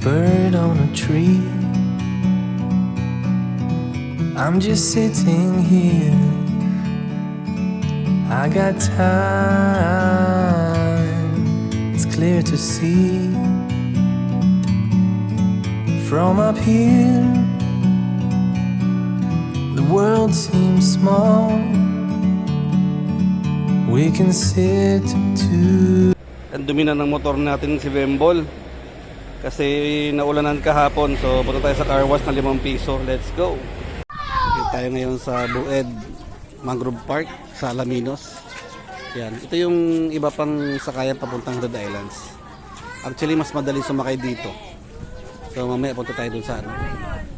bird on a tree. I'm just sitting here. I got time. It's clear to see from up here. The world seems small. We can sit to. Ang dumi na ng motor natin si Bembol kasi naulanan kahapon, so punta tayo sa car wash na 5 piso. Let's go. Dito tayo ngayon sa Bued Mangrove Park sa Alaminos. Yan, ito yung iba pang sakayan papuntang Red Islands. Actually mas madali sumakay dito, so mamaya punta tayo dun sa ano,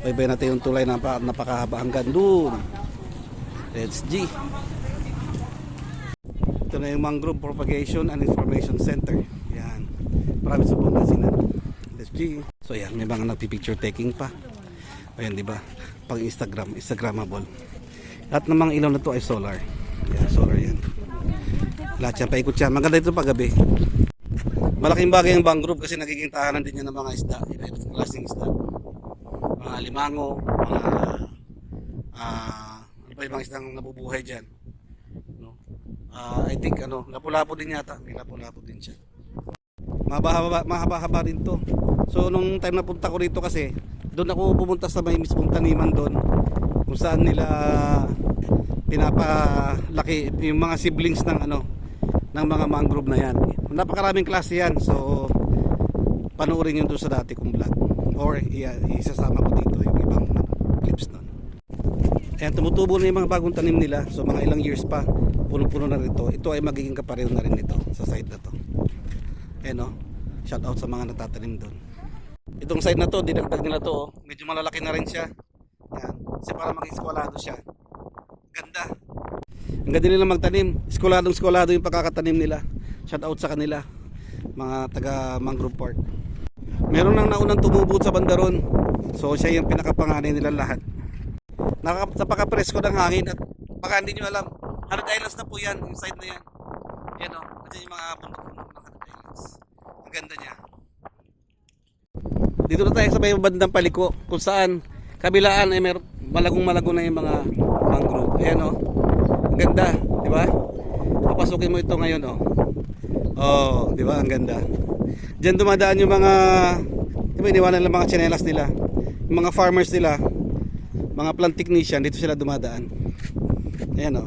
baybay natin yung tulay na napakahaba hanggang dun. Let's G. Ito na yung Mangrove Propagation and Information Center. Yan. Marami sa Pangasinan. Let's G. So yan, may mga nagpi-picture taking pa. Ayan, di ba? Pang Instagrammable. Lahat ng mga ilaw na to ay solar. Yan, solar yan. Lahat yan, paikot yan. Maganda ito paggabi. Malaking bagay yung mangrove kasi nagiging tahanan din yan ng mga isda. Iba-ibang klaseng isda. Mga limango, mga iba-ibang isdang nabubuhay dyan. No? I think lapu-lapu din yata. May lapu-lapu din siya. Mahaba-haba rin to. So nung time na punta ko rito kasi, doon ako pumunta sa may mismong taniman doon kung saan nila pinapalaki yung mga siblings ng ng mga mangrove na yan. Napakaraming klase yan. So panoorin yun doon sa dati kong vlog, or isasama ko dito yung ibang clips nun. Ayan, tumutubo na yung mga bagong tanim nila. So mga ilang years pa, puno-puno na rito. Ito ay magiging kapareho na rin ito sa side na to. Ayan o, shout out sa mga natatanim doon. Itong side na to, dinagdag nila to, medyo malalaki na rin siya. Ayan, kasi para maging eskwalado siya. Ganda. Ang ganda nila magtanim. Eskwalado yung pagkakatanim nila. Shout out sa kanila, mga taga Mangrove Park. Meron nang naunang tumubot sa bandaron. So siya yung pinakapanganay nila lahat. Napaka-presko ng hangin at baka hindi nyo alam, Red Islands na po yan, yung side na yan. Yan o, nandiyan yung mga bundok-bundok ng Red Islands. Ang ganda niya. Dito na tayo sa may bandang paliko kung saan kabilaan ay malagong-malago na yung mga mangrove. Ayan o, ang ganda, di ba? Papasukin mo ito ngayon o. Oh, di ba? Ang ganda. Diyan dumadaan yung mga, di ba, iniwanan lang mga tsinelas nila. Yung mga farmers nila, mga plant technician, dito sila dumadaan. Ayan o.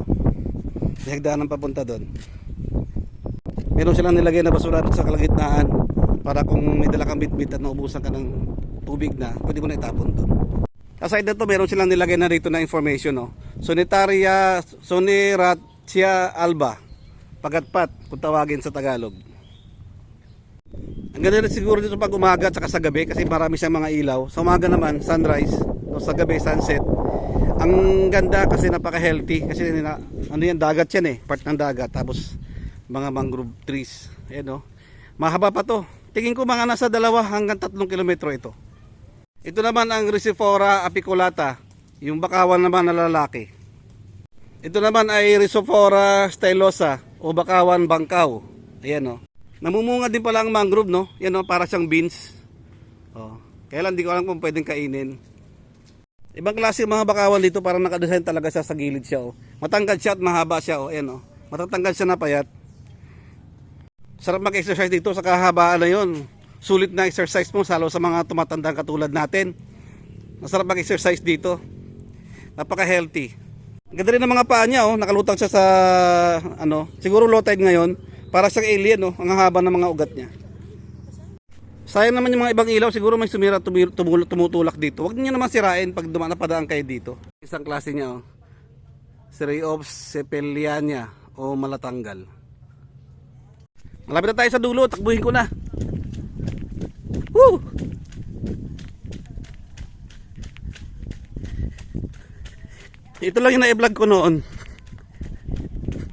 Dihagdaan ng papunta doon. Meron silang nilagay na basura sa kalagitnaan para kung may dala kang bitbit at naubusan ka ng tubig na, pwede mo na itapon doon. Aside na to, meron silang nilagay na rito na information o. Soneratia alba, pagatpat kung tawagin sa Tagalog. Ang ganda rin siguro dito pag umaga at saka sa gabi kasi marami siyang mga ilaw. Sa umaga naman, sunrise. O sa gabi, sunset. Ang ganda kasi napaka-healthy. Kasi yan, dagat yan part ng dagat. Tapos mga mangrove trees. Ayan o. Mahaba pa to. Tingin ko mga nasa 2 hanggang 3 kilometro ito. Ito naman ang Rhizophora apiculata. Yung bakawan naman na lalaki. Ito naman ay Rhizophora stylosa o bakawan bangkaw. Ayan o. Namumunga din pala ang mangrove, no? Yan o, para siyang beans. Oh. Kaya lang di ko alam kung pwedeng kainin. Ibang klase mga bakawan dito, parang nakadesign talaga siya sa gilid siya. Oh. Matangkad siya at mahaba siya. Oh. Ayan, oh. Matatangkad siya na payat. Sarap mag-exercise dito sa kahabaan na yun. Sulit na exercise mo, salo sa mga tumatandang katulad natin. Masarap mag-exercise dito. Napaka-healthy. Ganda rin ng mga paa niya, oh. Nakalutang siya sa siguro low tide ngayon. Para siyang alien, oh, ang haba ng mga ugat niya. Sayang naman yung mga ibang ilaw, siguro may sumira tumutulak dito. Huwag niyo naman sirain pag napadaan kayo dito. Isang klase niya, oh. Cereopsepeliania o malatanggal. Malapit na tayo sa dulo, takbuhin ko na. Woo! Ito lang yung na-vlog ko noon.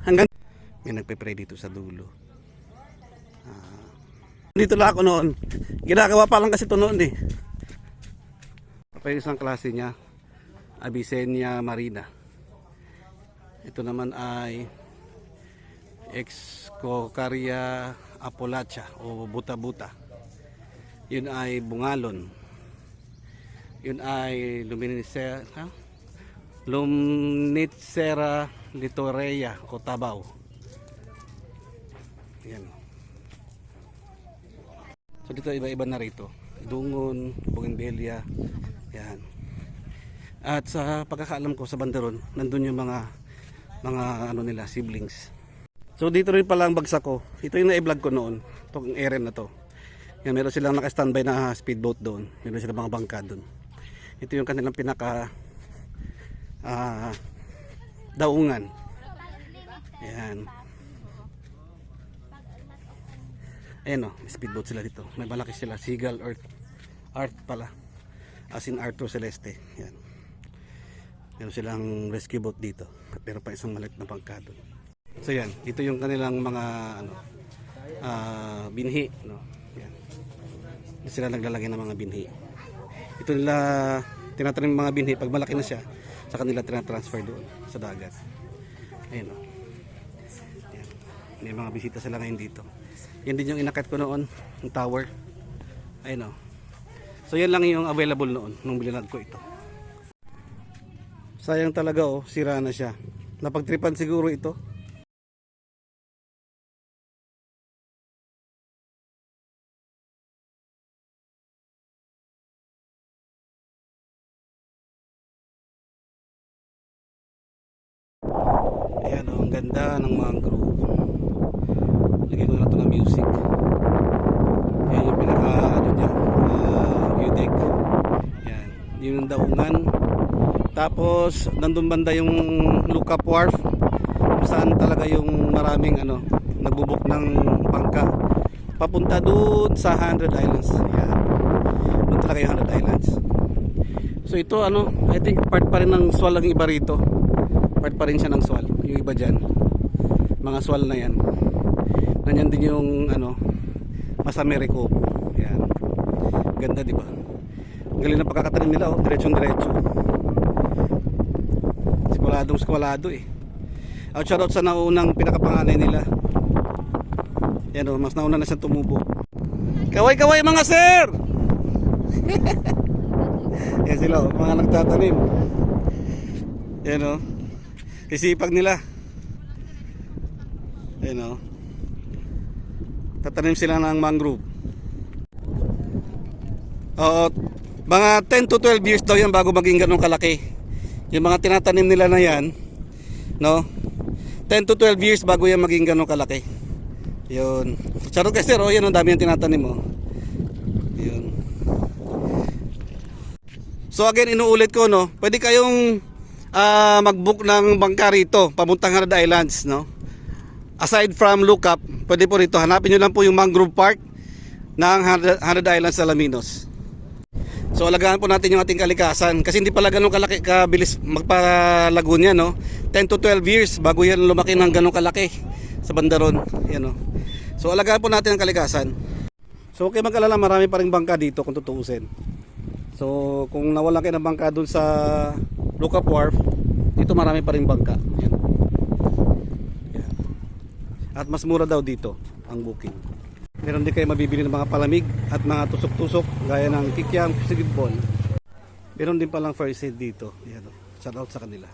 Hanggang may nagpe-pray dito sa dulo. Dito lang ako noon. Ginagawa pa lang kasi ito noon eh. Pa yung isang klase niya, Avicennia marina. Ito naman ay Excocaria apolacea o buta-buta. Yun ay bungalon. Yun ay Lumnicera litorea o tabaw. Yan. So dito iba-iba na rito. Dungon, bougainvillea. Yan. At sa pagkakaalam ko sa banderon, nandun yung mga ano nila, siblings. So dito rin pala ang bagsak ko. Ito yung na-vlog ko noon, itong area na to. Yan, meron silang naka-standby na speedboat doon. Meron silang mga bangka doon. Ito yung kanilang pinaka daungan. Yan. Ayan o, may speedboat sila dito. May malaki sila, Seagull Art pala. As in Arthur Celeste. Yan. Meron silang rescue boat dito. At meron pa isang maliit na bangka doon. So yan, ito yung kanilang mga binhi, no? Yan. Ito sila naglalagay ng mga binhi. Ito nila tinatanim mga binhi pag malaki na siya, sa kanila tinatransfer doon sa dagat. Ayun, no? Yan. May mga bisita sila ngayon dito. Yan din yung inakyat ko noon, yung tower. Ayun, no? So yan lang yung available noon nung bilinag ko ito. Sayang talaga, oh, sira na siya. Napagtripan siguro ito. Ayan, oh, ang ganda ng mangrove. Lagyan ko na ito ng music. Ayan yung pinaka ano niya, view deck. Yan, yun yung daungan. Tapos nandun banda yung Lookout Wharf, kung saan talaga yung maraming nagbubuk ng bangka papunta doon sa 100 Islands. Yan, doon talaga yung 100 Islands. So ito I think part pa rin ng swal ang iba rito. Part pa rin siya ng swal, yung iba dyan, mga swal na yan. Nanyan din yung Masamere Cove. Yan, ganda, di ba? Galing na pagkakatanim nila, oh, diretsong diretso. Skwalado eh. Shoutout sa naunang pinakapanganay nila. Yan, oh, mas nauna na siyang tumubo. Kaway mga sir. Yan sila, oh, mga nagtatanim. Yan, oh, sisipag nila. Yan, oh, tatanim sila ng mangrove. Mga 10 to 12 years daw yan bago maging ganun kalaki. Yung mga tinatanim nila na yan, no? 10 to 12 years bago yan maging ganun kalaki. Yun. Charot kasi, oh, yan ang dami yung tinatanim, oh. Yun. So again, inuulit ko, no? Pwede kayong mag-book ng bangka rito, papuntang 100 Islands, no? Aside from Lookout, pwede po rito. Hanapin nyo lang po yung Mangrove Park ng 100 Islands sa Alaminos. So alagaan po natin yung ating kalikasan kasi hindi pala ganun kalaki kabilis magpalago niya, no? 10 to 12 years bago yan lumaki ng ganun kalaki sa bandaron. Yan, no? So alagaan po natin ang kalikasan. So okay, mag-alala, marami pa ring bangka dito kung tutuusin. So kung nawalan kayo ng bangka dun sa Lookout Wharf, dito marami pa ring bangka. Yan. Yan. At mas mura daw dito ang booking. Meron din kayo mabibili ng mga palamig at mga tusok-tusok gaya ng kikiam, sigibon. Meron din palang first aid dito. Yan, shout out sa kanila.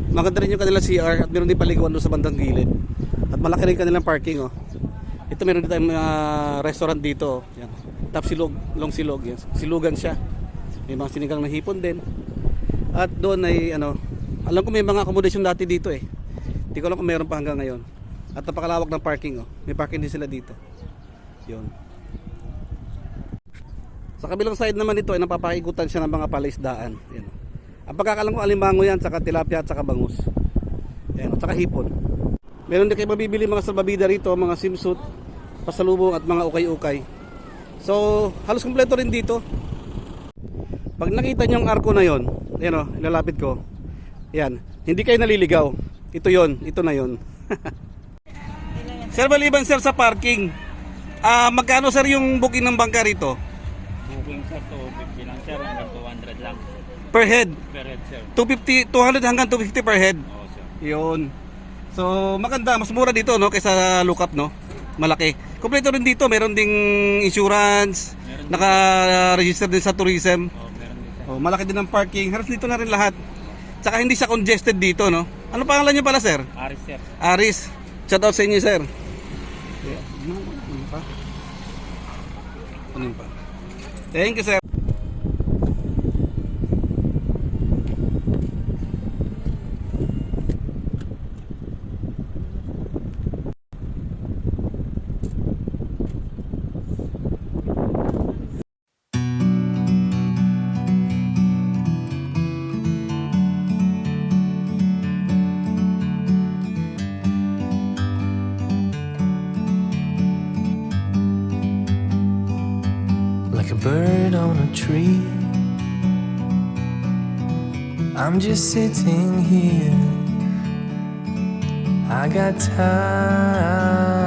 Maganda rin yung kanila CR at meron din paliguan doon sa bandang gilid. At malaki rin kanilang parking, oh. Ito meron din tayong mga restaurant dito, oh. Yan. Tap silog, long silog. Yan. Silugan siya. May mga sinigang na hipon din. At doon ay alam ko may mga accommodation dati dito eh. Hindi ko alam kung meron pa hanggang ngayon. At napakalawak ng parking, oh. May parking din sila dito. Yun. Sa kabilang side naman ito ay napapakikutan siya ng mga palaisdaan. Yan. Ang pagkakalam ko, alimango yan, saka tilapia at saka bangus. Yan, at saka hipon. Meron din kayo mabibili mga salbabida rito, mga swimsuit, pasalubong at mga ukay-ukay. So halos kompleto rin dito. Pag nakita nyo ang arko na yon, yan, oh, ilalapit ko. Yan, hindi kayo naliligaw. Ito yon, ito na yon. Sir, maliban sir sa parking, magkano sir yung booking ng bangka rito? Booking sir, 250 lang sir, hanggang 200 lang. Per head? Per head sir. 200 hanggang 250 per head. Oo sir. Yun. So maganda, mas mura dito, no, kaysa Lookout, no? malaki. Kompleto rin dito, meron ding insurance, naka-register din sa tourism. Oh, meron din sir. Oh, malaki din ang parking. Halos dito na rin lahat. Tsaka hindi siya congested dito, no? Ano pangalan niyo pala, sir? Aris sir. Aris. Shout out sa inyo, sir. Ano pa? Thank you, sir. like a bird on a tree. I'm just sitting here. I got time.